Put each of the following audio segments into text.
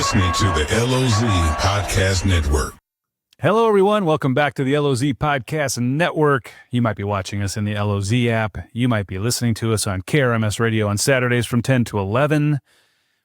listening to the LOZ Podcast Network. Hello, everyone. Welcome back to the LOZ Podcast Network. You might be watching us in the LOZ app. You might be listening to us on KRMS Radio on Saturdays from 10 to 11.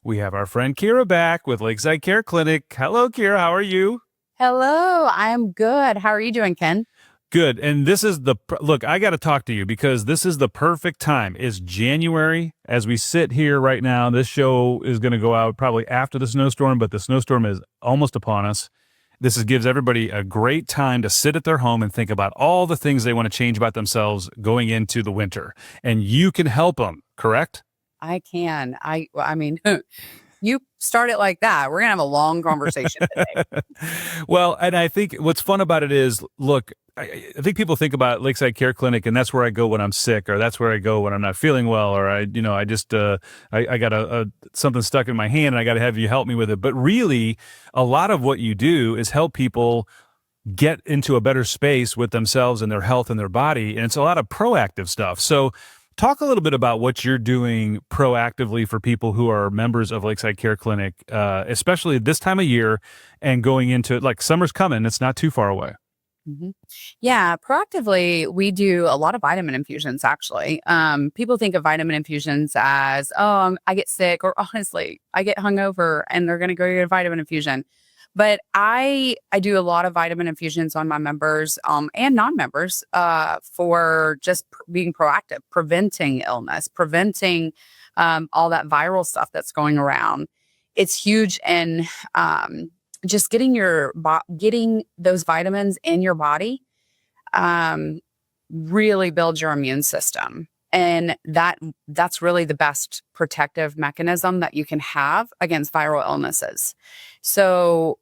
We have our friend Cira back with Lakeside Care Clinic. Hello, Cira. How are you? Hello. I'm good. How are you doing, Ken? Good. And this is look, I got to talk to you because this is the perfect time. It's January as we sit here right now. This show is going to go out probably after the snowstorm, but the snowstorm is almost upon us. This gives everybody a great time to sit at their home and think about all the things they want to change about themselves going into the winter. And you can help them, correct? I can. I mean, you start it like that. We're going to have a long conversation today. Well, and I think what's fun about it is, look, I think people think about Lakeside Care Clinic and that's where I go when I'm sick, or that's where I go when I'm not feeling well, or I got something stuck in my hand and I got to have you help me with it. But really, a lot of what you do is help people get into a better space with themselves and their health and their body. And it's a lot of proactive stuff. So talk a little bit about what you're doing proactively for people who are members of Lakeside Care Clinic, especially this time of year and going into, like, summer's coming. It's not too far away. Mm-hmm. Yeah, proactively, we do a lot of vitamin infusions, actually. People think of vitamin infusions as, I get sick, or honestly, I get hungover and they're going to go get a vitamin infusion. But I do a lot of vitamin infusions on my members and non-members for just being proactive, preventing illness, preventing all that viral stuff that's going around. It's huge in just getting those vitamins in your body really builds your immune system. And that's really the best protective mechanism that you can have against viral illnesses. So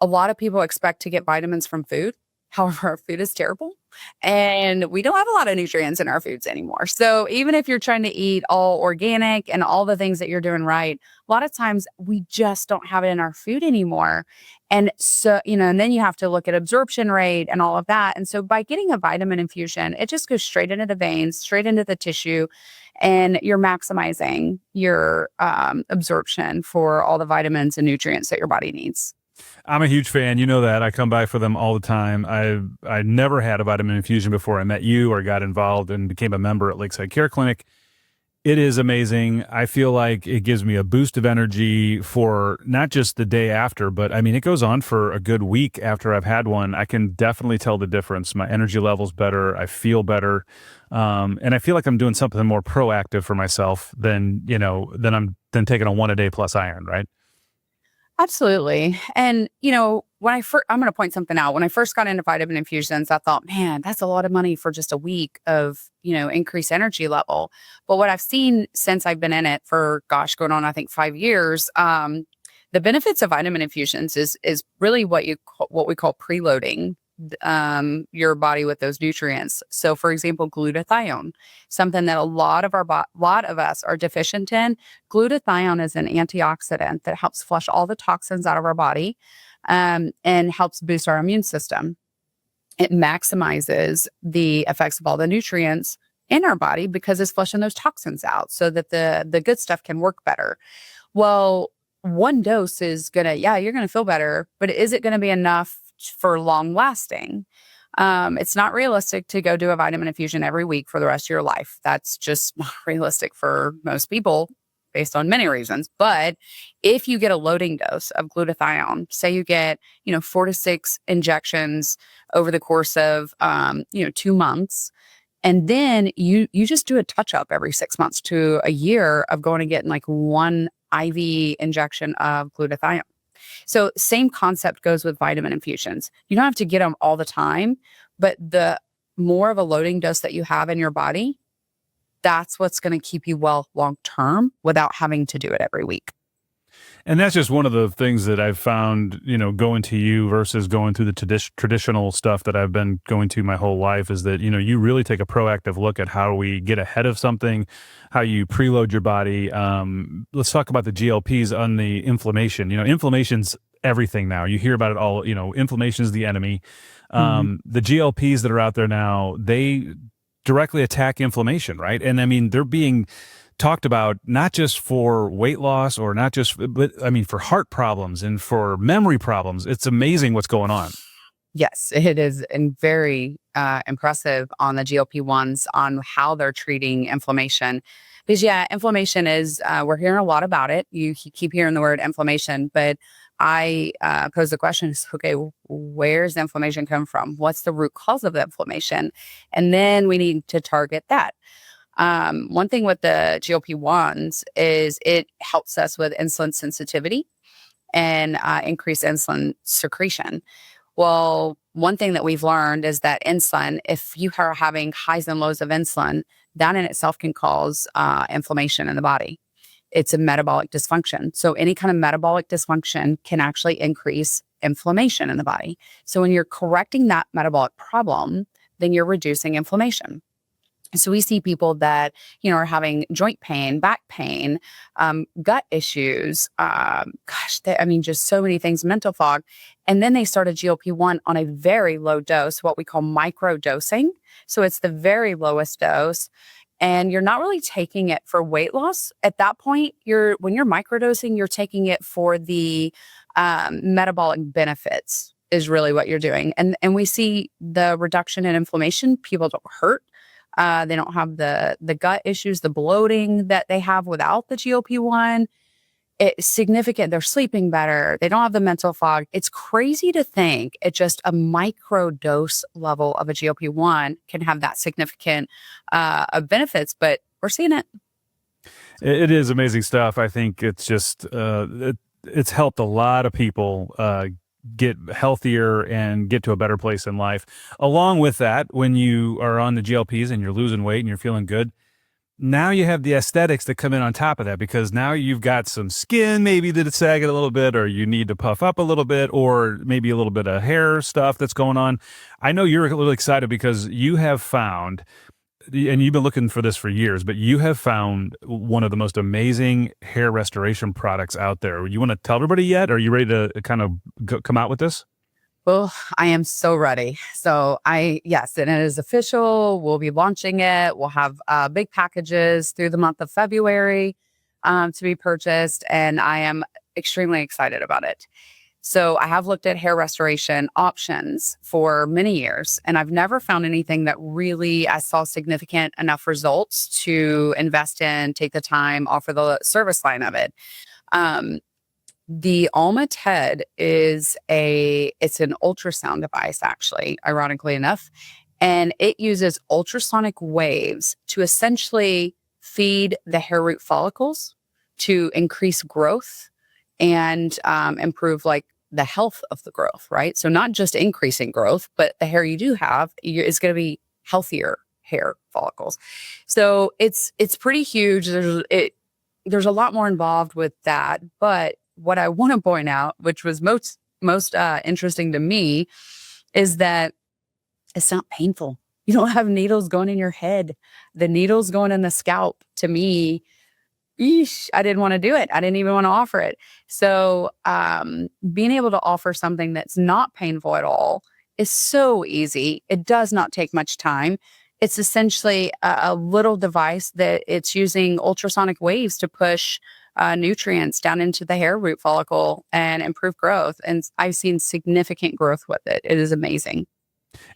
a lot of people expect to get vitamins from food. However, our food is terrible and we don't have a lot of nutrients in our foods anymore. So even if you're trying to eat all organic and all the things that you're doing right, a lot of times we just don't have it in our food anymore. And so, and then you have to look at absorption rate and all of that. And so by getting a vitamin infusion, it just goes straight into the veins, straight into the tissue, and you're maximizing your absorption for all the vitamins and nutrients that your body needs. I'm a huge fan. You know that. I come by for them all the time. I never had a vitamin infusion before I met you or got involved and became a member at Lakeside Care Clinic. It is amazing. I feel like it gives me a boost of energy for not just the day after, but I mean, it goes on for a good week after I've had one. I can definitely tell the difference. My energy level's better. I feel better. And I feel like I'm doing something more proactive for myself than taking a 1-a-day plus iron, right? Absolutely. And, I'm going to point something out. When I first got into vitamin infusions, I thought, man, that's a lot of money for just a week of, increased energy level. But what I've seen since I've been in it for, going on, I think 5 years, the benefits of vitamin infusions is really what we call preloading your body with those nutrients. So, for example, glutathione, something that a lot of us are deficient in. Glutathione is an antioxidant that helps flush all the toxins out of our body and helps boost our immune system. It maximizes the effects of all the nutrients in our body because it's flushing those toxins out so that the good stuff can work better. Well, one dose is you're gonna feel better, but is it gonna be enough for long lasting? It's not realistic to go do a vitamin infusion every week for the rest of your life. That's just not realistic for most people based on many reasons. But if you get a loading dose of glutathione, say you get, 4 to 6 injections over the course of, 2 months, and then you just do a touch up every 6 months to a year of going and getting like one IV injection of glutathione. So same concept goes with vitamin infusions. You don't have to get them all the time, but the more of a loading dose that you have in your body, that's what's going to keep you well long-term without having to do it every week. And that's just one of the things that I've found, going to you versus going through the traditional stuff that I've been going to my whole life is that, you really take a proactive look at how we get ahead of something, how you preload your body. Let's talk about the GLPs on the inflammation. Inflammation's everything now. You hear about it all, inflammation is the enemy. The GLPs that are out there now, they directly attack inflammation, right? And I mean, they're being talked about, not just for weight loss or not just, but I mean, for heart problems and for memory problems. It's amazing what's going on. Yes, it is, and very impressive on the GLP-1s on how they're treating inflammation. Because yeah, inflammation is, we're hearing a lot about it. You keep hearing the word inflammation, but I pose the question, okay, where's the inflammation come from? What's the root cause of the inflammation? And then we need to target that. One thing with the GLP-1s is it helps us with insulin sensitivity and increase insulin secretion. Well, one thing that we've learned is that insulin, if you are having highs and lows of insulin, that in itself can cause inflammation in the body. It's a metabolic dysfunction. So any kind of metabolic dysfunction can actually increase inflammation in the body. So when you're correcting that metabolic problem, then you're reducing inflammation. So we see people that, are having joint pain, back pain, gut issues, just so many things, mental fog. And then they start a GLP-1 on a very low dose, what we call micro dosing. So it's the very lowest dose. And you're not really taking it for weight loss. At that point, when you're microdosing, you're taking it for the metabolic benefits is really what you're doing. And we see the reduction in inflammation. People don't hurt. They don't have the gut issues, the bloating that they have without the GLP-1. It's significant. They're sleeping better. They don't have the mental fog. It's crazy to think at just a micro dose level of a GLP-1 can have that significant of benefits, but we're seeing it. It is amazing stuff. I think it's just, it's helped a lot of people get healthier and get to a better place in life. Along with that, when you are on the GLPs and you're losing weight and you're feeling good, now you have the aesthetics that come in on top of that, because now you've got some skin maybe that's sagging a little bit, or you need to puff up a little bit, or maybe a little bit of hair stuff that's going on. I know you're a little excited because you have found, and you've been looking for this for years, but you have found one of the most amazing hair restoration products out there. You want to tell everybody yet? Are you ready to kind of come out with this? Well, I am so ready. So yes, and it is official. We'll be launching it. We'll have big packages through the month of February to be purchased. And I am extremely excited about it. So I have looked at hair restoration options for many years, and I've never found anything that really I saw significant enough results to invest in, take the time, offer the service line of it. The Alma TED it's an ultrasound device, actually, ironically enough, and it uses ultrasonic waves to essentially feed the hair root follicles to increase growth and improve the health of the growth, right? So not just increasing growth, but the hair you do have is going to be healthier hair follicles. So it's pretty huge. There's a lot more involved with that, but what I want to point out, which was most interesting to me, is that it's not painful. You don't have needles going in your head. The needles going in the scalp, to me, I didn't want to do it. I didn't even want to offer it. So being able to offer something that's not painful at all is so easy. It does not take much time. It's essentially a little device that it's using ultrasonic waves to push nutrients down into the hair root follicle and improve growth. And I've seen significant growth with it. It is amazing.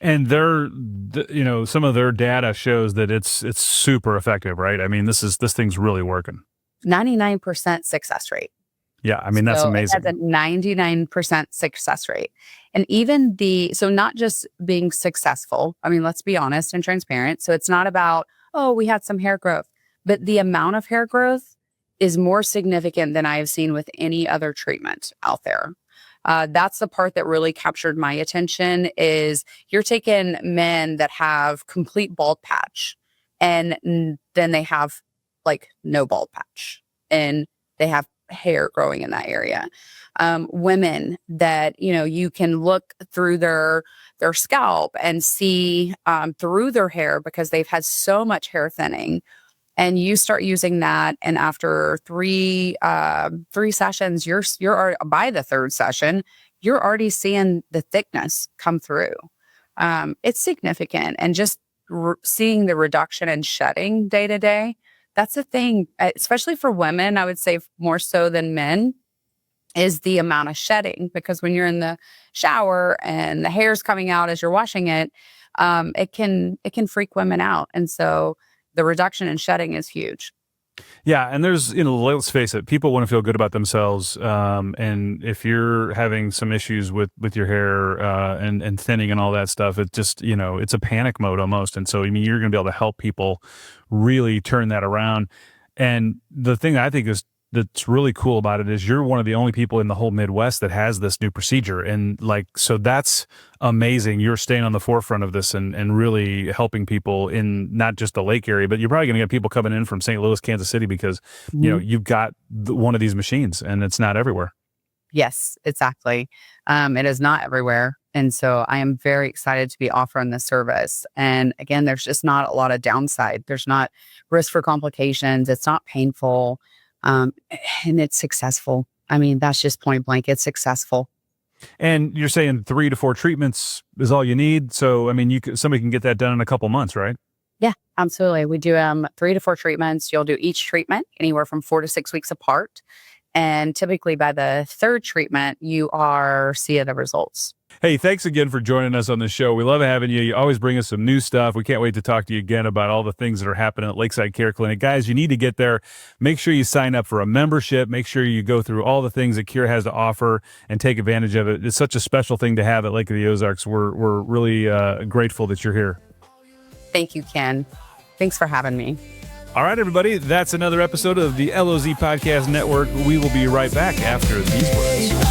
And some of their data shows that it's super effective, right? I mean, this thing's really working. 99% success rate. Yeah, I mean, that's amazing. It has a 99% success rate. And even so not just being successful, I mean, let's be honest and transparent. So it's not about, we had some hair growth, but the amount of hair growth is more significant than I have seen with any other treatment out there. That's the part that really captured my attention. Is you're taking men that have complete bald patch, and then they have no bald patch, and they have hair growing in that area. Women that you can look through their scalp and see through their hair because they've had so much hair thinning. And you start using that, and after three sessions, you're already, by the third session, you're already seeing the thickness come through. It's significant, and just seeing the reduction in shedding day to day, that's the thing, especially for women, I would say more so than men, is the amount of shedding, because when you're in the shower and the hair's coming out as you're washing it, it can freak women out. And so the reduction in shedding is huge. Yeah, and there's, let's face it, people want to feel good about themselves. And if you're having some issues with your hair and thinning and all that stuff, it just, it's a panic mode almost. And so, you're going to be able to help people really turn that around. And the thing I think that's really cool about it is you're one of the only people in the whole Midwest that has this new procedure. And so that's amazing. You're staying on the forefront of this and really helping people in not just the lake area, but you're probably going to get people coming in from St. Louis, Kansas City, because, you've got one of these machines and it's not everywhere. Yes, exactly. It is not everywhere. And so I am very excited to be offering this service. And again, there's just not a lot of downside. There's not risk for complications. It's not painful. And it's successful. That's just point blank. It's successful. And you're saying 3 to 4 treatments is all you need. So, somebody can get that done in a couple months, right? Yeah, absolutely. We do 3 to 4 treatments. You'll do each treatment anywhere from 4 to 6 weeks apart. And typically by the 3rd treatment, you are seeing the results. Hey, thanks again for joining us on the show. We love having you. You always bring us some new stuff. We can't wait to talk to you again about all the things that are happening at Lakeside Care Clinic. Guys, you need to get there. Make sure you sign up for a membership. Make sure you go through all the things that Cira has to offer and take advantage of it. It's such a special thing to have at Lake of the Ozarks. We're really grateful that you're here. Thank you, Ken. Thanks for having me. All right, everybody. That's another episode of the LOZ Podcast Network. We will be right back after these words.